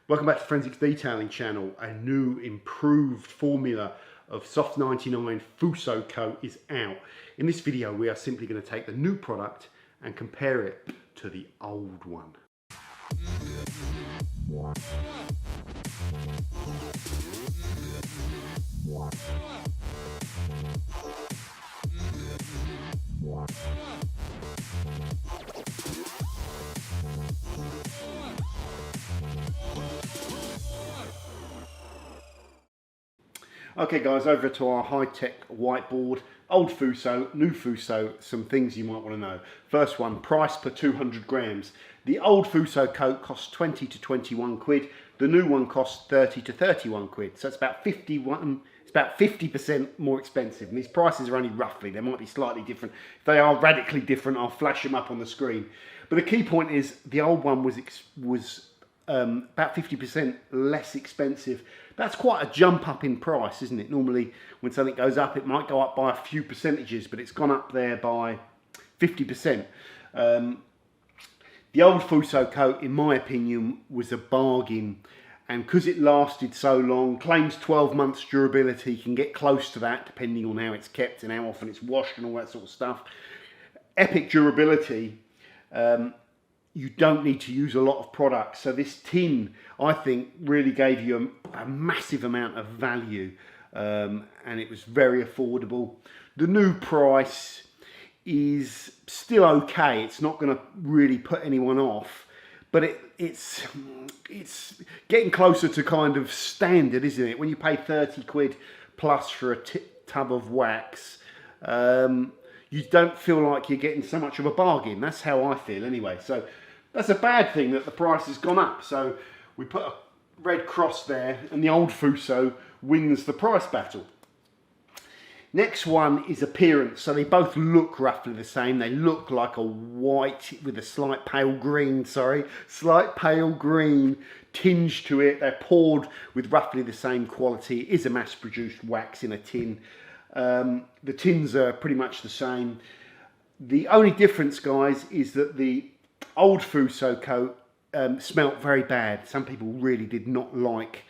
Welcome back to Forensics Detailing channel. A new improved formula of Soft 99 FUSSO Coat is out. In this video we are simply going to take the new product and compare it to the old one. Okay guys, over to our high-tech whiteboard. Old FUSSO, new FUSSO, some things you might want to know. First one, price per 200 grams. The old FUSSO coat costs 20 to 21 quid. The new one costs 30 to 31 quid. So it's about 50% more expensive. And these prices are only roughly, they might be slightly different. If they are radically different, I'll flash them up on the screen. But the key point is the old one was about 50% less expensive. That's quite a jump up in price, isn't it? Normally when something goes up, it might go up by a few percentages, but it's gone up there by 50%. The old FUSSO coat, in my opinion, was a bargain, and because it lasted so long, claims 12 months durability, can get close to that depending on how it's kept and how often it's washed and all that sort of stuff. Epic durability. You don't need to use a lot of product. So this tin, I think, really gave you a massive amount of value, and it was very affordable. The new price is still okay. It's not going to really put anyone off, but it's getting closer to kind of standard, isn't it? When you pay 30 quid plus for a tub of wax, you don't feel like you're getting so much of a bargain. That's how I feel anyway. So that's a bad thing that the price has gone up. So we put a red cross there, and the old FUSSO wins the price battle. Next one is appearance. So they both look roughly the same. They look like a white with a slight pale green tinge to it. They're poured with roughly the same quality. It is a mass-produced wax in a tin. The tins are pretty much the same. The only difference, guys, is that the old FUSSO coat smelt very bad. Some people really did not like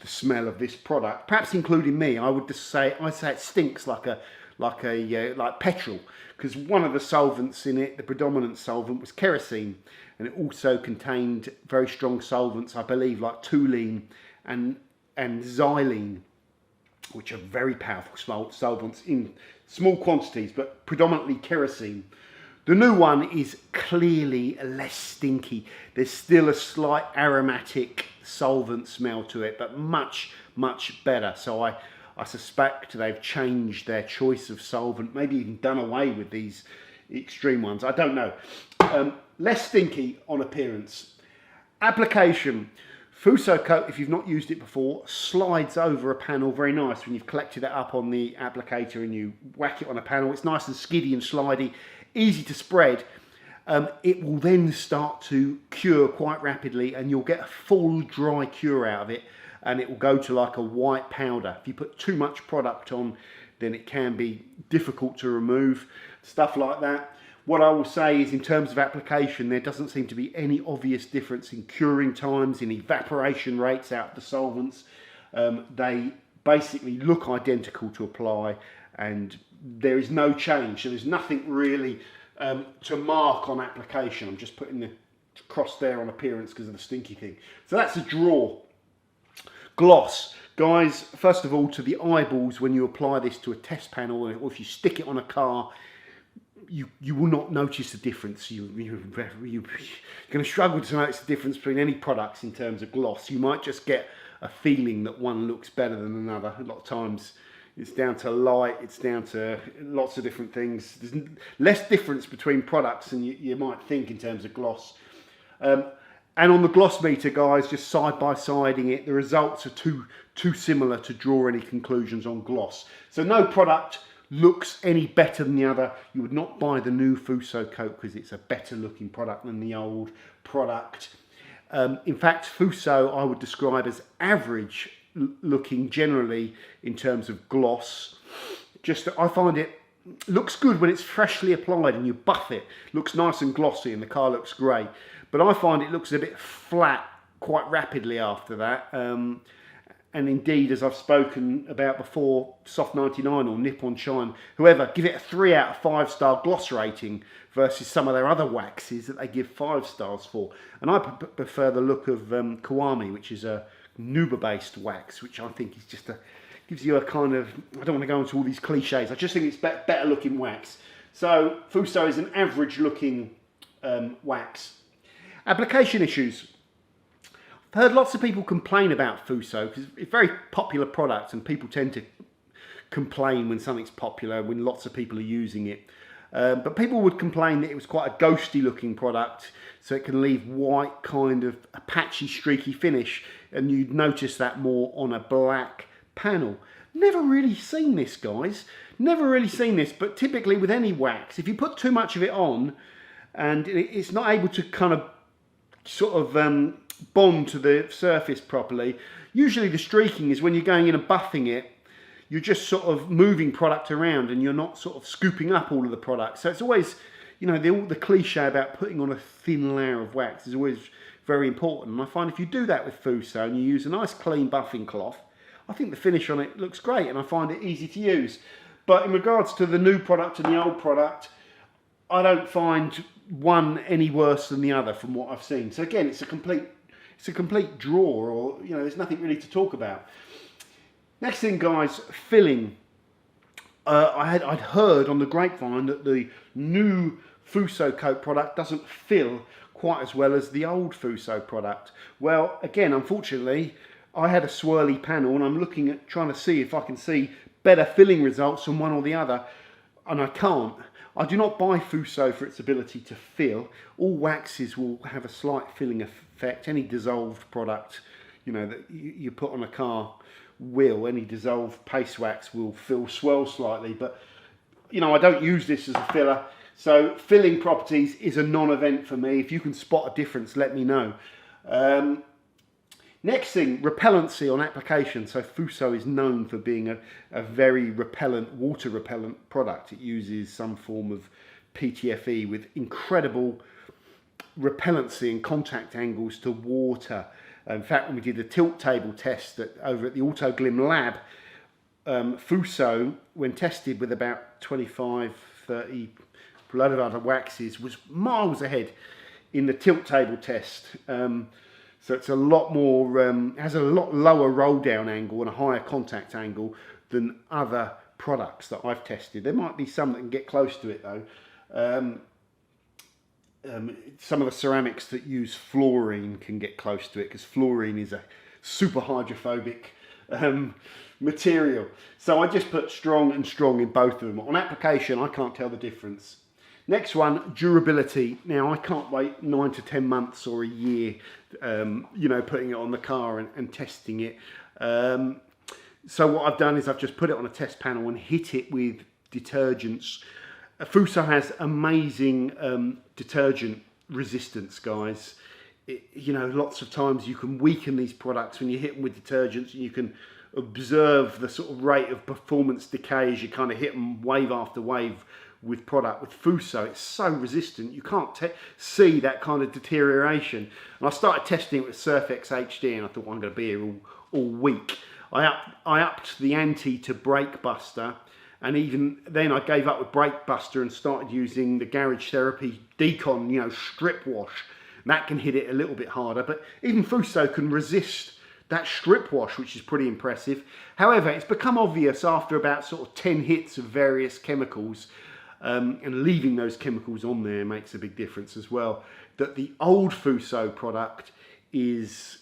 the smell of this product, perhaps including me. I'd say it stinks like petrol, because one of the solvents in it, the predominant solvent, was kerosene, and it also contained very strong solvents, I believe, like toluene and xylene, which are very powerful solvents in small quantities, but predominantly kerosene. The new one is clearly less stinky. There's still a slight aromatic solvent smell to it, but much, much better. So I suspect they've changed their choice of solvent, maybe even done away with these extreme ones. I don't know. Less stinky on appearance. Application. FUSSO Coat, if you've not used it before, slides over a panel very nice when you've collected it up on the applicator and you whack it on a panel. It's nice and skiddy and slidey, easy to spread. It will then start to cure quite rapidly, and you'll get a full dry cure out of it, and it will go to like a white powder. If you put too much product on, then it can be difficult to remove, stuff like that. What I will say is, in terms of application, there doesn't seem to be any obvious difference in curing times, in evaporation rates out of the solvents. They basically look identical to apply, and there is no change. So there's nothing really to mark on application. I'm just putting the cross there on appearance because of the stinky thing. So that's a draw. Gloss. Guys, first of all, to the eyeballs, when you apply this to a test panel, or if you stick it on a car, you will not notice the difference. You're going to struggle to notice the difference between any products in terms of gloss. You might just get a feeling that one looks better than another. A lot of times it's down to light, it's down to lots of different things. There's less difference between products than you might think in terms of gloss. And on the gloss meter, guys, just side by siding it, the results are too similar to draw any conclusions on gloss. So no product looks any better than the other. You would not buy the new FUSSO Coat because it's a better looking product than the old product. In fact, FUSSO I would describe as average looking generally in terms of gloss. I find it looks good when it's freshly applied and you buff it. Looks nice and glossy and the car looks great. But I find it looks a bit flat quite rapidly after that. And indeed, as I've spoken about before, Soft 99 or Nip On Shine, whoever, give it a 3 out of 5 star gloss rating versus some of their other waxes that they give 5 stars for. And I prefer the look of Kiwami, which is a Nuba based wax, which I think is just gives you a kind of, I don't want to go into all these cliches, I just think it's better looking wax. So FUSSO is an average looking wax. Application issues. I've heard lots of people complain about FUSSO because it's a very popular product and people tend to complain when something's popular, when lots of people are using it. But people would complain that it was quite a ghosty looking product, so it can leave white, kind of a patchy, streaky finish, and you'd notice that more on a black panel. Never really seen this, guys. Never really seen this, but typically with any wax, if you put too much of it on and it's not able to kind of sort of bond to the surface properly, usually the streaking is when you're going in and buffing it, you're just sort of moving product around and you're not sort of scooping up all of the product. So it's always, you know, the cliche about putting on a thin layer of wax is always very important. And I find if you do that with FUSSO and you use a nice clean buffing cloth, I think the finish on it looks great and I find it easy to use. But in regards to the new product and the old product, I don't find one any worse than the other from what I've seen. So again, it's a complete draw, or you know, there's nothing really to talk about. Next thing, guys, filling. I'd heard on the grapevine that the new FUSSO Coat product doesn't fill quite as well as the old FUSSO product. Well, again, unfortunately, I had a swirly panel and I'm looking at trying to see if I can see better filling results from one or the other, and I can't. I do not buy FUSSO for its ability to fill. All waxes will have a slight filling effect. Any dissolved product, you know, that you put on a car will. Any dissolved paste wax will swell slightly, but you know, I don't use this as a filler. So filling properties is a non-event for me. If you can spot a difference, let me know. Next thing, repellency on application. So FUSSO is known for being a very repellent, water repellent product. It uses some form of PTFE with incredible repellency and contact angles to water. In fact, when we did the tilt table test over at the Autoglim lab, FUSSO, when tested with about 25, 30 blood of other waxes, was miles ahead in the tilt table test. So it's a lot more, has a lot lower roll down angle and a higher contact angle than other products that I've tested. There might be some that can get close to it though. Some of the ceramics that use fluorine can get close to it because fluorine is a super hydrophobic material. So I just put strong and strong in both of them. On application, I can't tell the difference. Next one, durability. Now I can't wait 9 to 10 months or a year, you know, putting it on the car and testing it. So what I've done is I've just put it on a test panel and hit it with detergents. FUSSO has amazing detergent resistance, guys. You know, lots of times you can weaken these products when you hit them with detergents, and you can observe the sort of rate of performance decay as you kind of hit them wave after wave with product. With FUSSO, it's so resistant, you can't see that kind of deterioration. And I started testing it with Surfex HD, and I thought, well, I'm going to be here all week. I upped the ante to Brake Buster, and even then I gave up with Brake Buster and started using the Garage Therapy Decon, you know, strip wash. And that can hit it a little bit harder, but even FUSSO can resist that strip wash, which is pretty impressive. However, it's become obvious after about sort of 10 hits of various chemicals, and leaving those chemicals on there makes a big difference as well, that the old FUSSO product is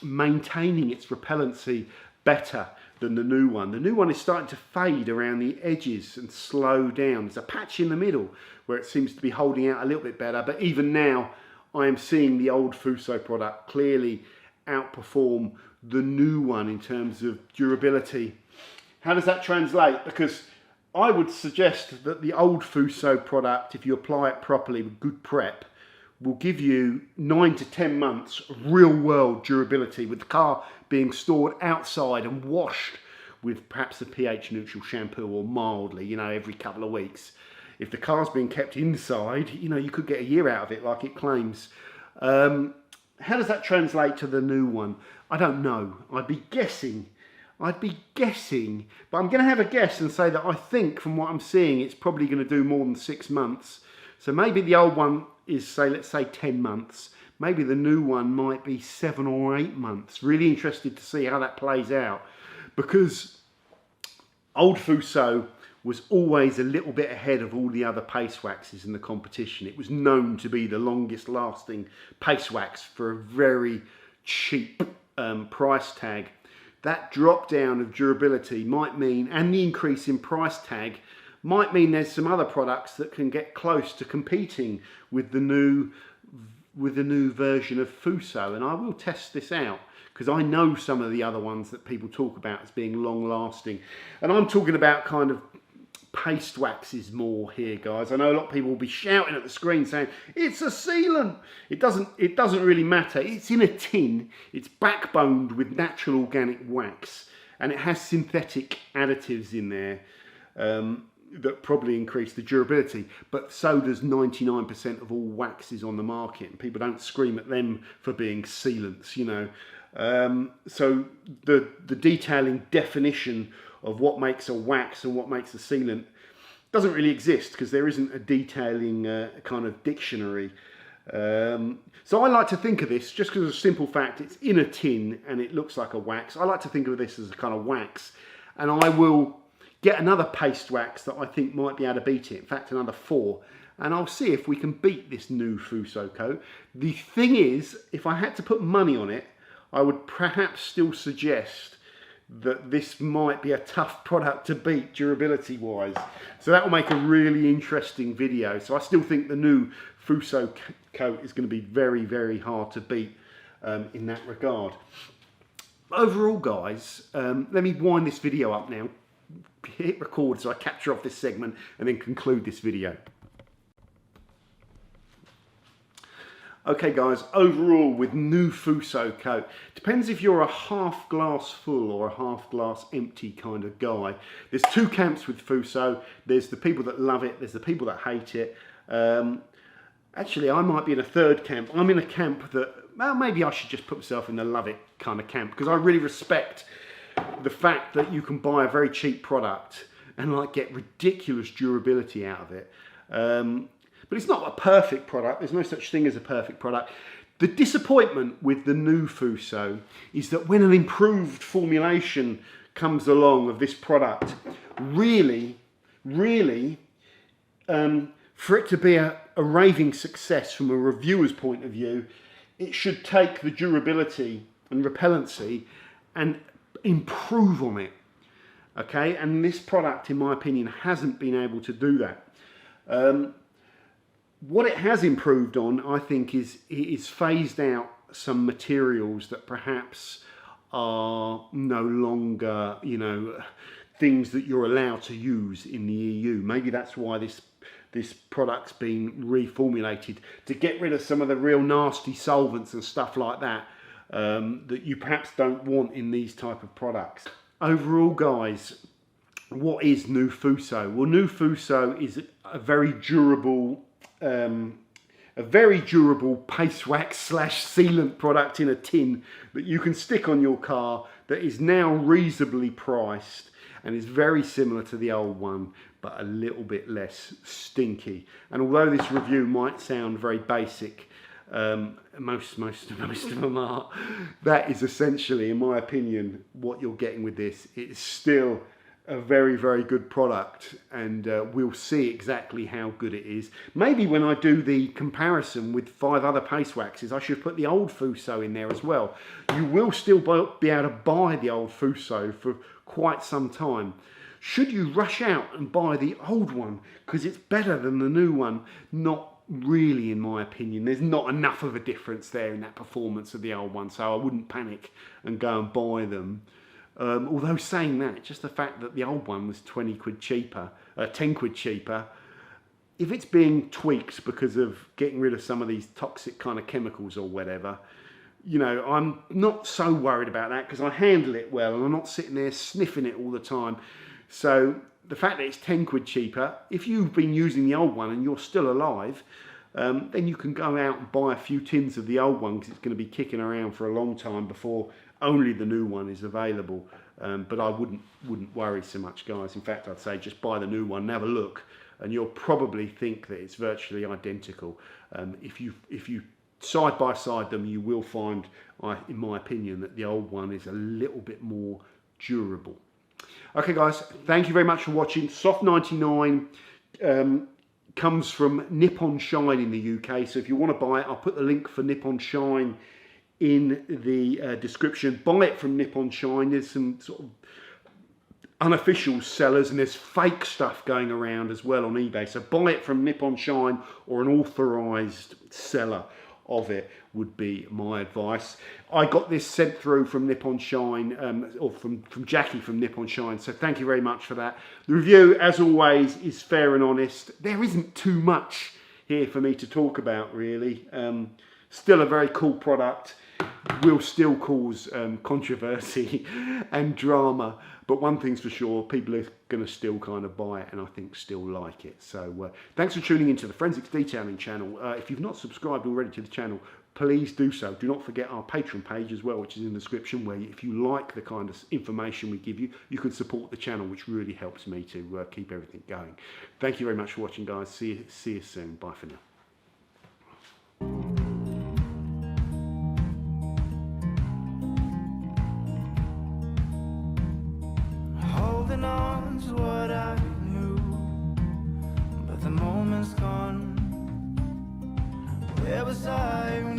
maintaining its repellency better than the new one. The new one is starting to fade around the edges and slow down. There's a patch in the middle where it seems to be holding out a little bit better, but even now I am seeing the old FUSSO product clearly outperform the new one in terms of durability. How does that translate? Because I would suggest that the old FUSSO product, if you apply it properly with good prep, will give you 9 to 10 months real world durability, with the car being stored outside and washed with perhaps a pH neutral shampoo or mildly, you know, every couple of weeks. If the car's being kept inside, you know, you could get a year out of it like it claims. how does that translate to the new one? I don't know. I'd be guessing, but I'm going to have a guess and say that I think from what I'm seeing, it's probably going to do more than 6 months. So maybe the old one is, say, let's say 10 months. Maybe the new one might be 7 or 8 months. Really interested to see how that plays out, because old FUSSO was always a little bit ahead of all the other paste waxes in the competition. It was known to be the longest lasting paste wax for a very cheap price tag. That drop down of durability might mean, and the increase in price tag might mean, there's some other products that can get close to competing with the new version of FUSSO, and I will test this out because I know some of the other ones that people talk about as being long lasting, and I'm talking about kind of paste waxes more here, guys. I know a lot of people will be shouting at the screen saying it's a sealant. It doesn't really matter. It's in a tin, it's backboned with natural organic wax, and it has synthetic additives in there that probably increase the durability, but so does 99% of all waxes on the market, and people don't scream at them for being sealants, you know. So the detailing definition of what makes a wax and what makes a sealant doesn't really exist, because there isn't a detailing kind of dictionary. So I like to think of this, just because of a simple fact, it's in a tin and it looks like a wax. I like to think of this as a kind of wax, and I will get another paste wax that I think might be able to beat it. In fact, another 4. And I'll see if we can beat this new FUSSO Coat. The thing is, if I had to put money on it, I would perhaps still suggest that this might be a tough product to beat durability wise. So that will make a really interesting video. So I still think the new FUSSO Coat is going to be very, very hard to beat in that regard. Overall, guys, let me wind this video up now. Hit record so I capture off this segment and then conclude this video. Okay guys, overall with new FUSSO Coat, depends if you're a half glass full or a half glass empty kind of guy. There's 2 camps with FUSSO. There's the people that love it, there's the people that hate it. Actually, I might be in a 3rd camp. I'm in a camp that, well, maybe I should just put myself in the love it kind of camp, because I really respect the fact that you can buy a very cheap product and like get ridiculous durability out of it. But it's not a perfect product. There's no such thing as a perfect product. The disappointment with the new FUSSO is that when an improved formulation comes along of this product, really, for it to be a raving success from a reviewer's point of view, it should take the durability and repellency and improve on it. Okay, and this product, in my opinion, hasn't been able to do that. What it has improved on, I think, is phased out some materials that perhaps are no longer, you know, things that you're allowed to use in the EU. Maybe that's why this product's been reformulated, to get rid of some of the real nasty solvents and stuff like that that you perhaps don't want in these type of products. Overall, guys, what is new FUSSO? Well, new FUSSO is a very durable paste wax / sealant product in a tin that you can stick on your car, that is now reasonably priced and is very similar to the old one, but a little bit less stinky. And although this review might sound very basic, most of them are, that is essentially, in my opinion, what you're getting with this. It's still a very, very good product, and we'll see exactly how good it is. Maybe when I do the comparison with 5 other paste waxes, I should put the old FUSSO in there as well. You will still be able to buy the old FUSSO for quite some time. Should you rush out and buy the old one because it's better than the new one? Not really, in my opinion. There's not enough of a difference there in that performance of the old one, so I wouldn't panic and go and buy them. Although saying that, just the fact that the old one was 20 quid cheaper, 10 quid cheaper, if it's being tweaked because of getting rid of some of these toxic kind of chemicals or whatever, you know, I'm not so worried about that because I handle it well and I'm not sitting there sniffing it all the time. So the fact that it's 10 quid cheaper, if you've been using the old one and you're still alive, then you can go out and buy a few tins of the old one, because it's going to be kicking around for a long time before only the new one is available. But I wouldn't worry so much, guys. In fact, I'd say just buy the new one and have a look, and you'll probably think that it's virtually identical. If you side by side them, you will find, in my opinion, that the old one is a little bit more durable. Okay, guys, thank you very much for watching. Soft 99 comes from Nippon Shine in the UK, so if you want to buy it, I'll put the link for Nippon Shine in the description. Buy it from Nippon Shine. There's some sort of unofficial sellers, and there's fake stuff going around as well on eBay, so buy it from Nippon Shine, or an authorized seller of it would be my advice. I got this sent through from Nippon Shine, or from Jackie from Nippon Shine, so thank you very much for that. The review, as always, is fair and honest. There isn't too much here for me to talk about, really. Still a very cool product. Will still cause controversy and drama, but one thing's for sure, people are going to still kind of buy it, and I think still like it. So thanks for tuning into the Forensics Detailing channel. If you've not subscribed already to the channel, please do so. Do not forget our Patreon page as well, which is in the description, where if you like the kind of information we give you, you can support the channel, which really helps me to keep everything going. Thank you very much for watching, guys. See you soon. Bye for now. Holding on to what I knew, but the moment's gone. Where was I when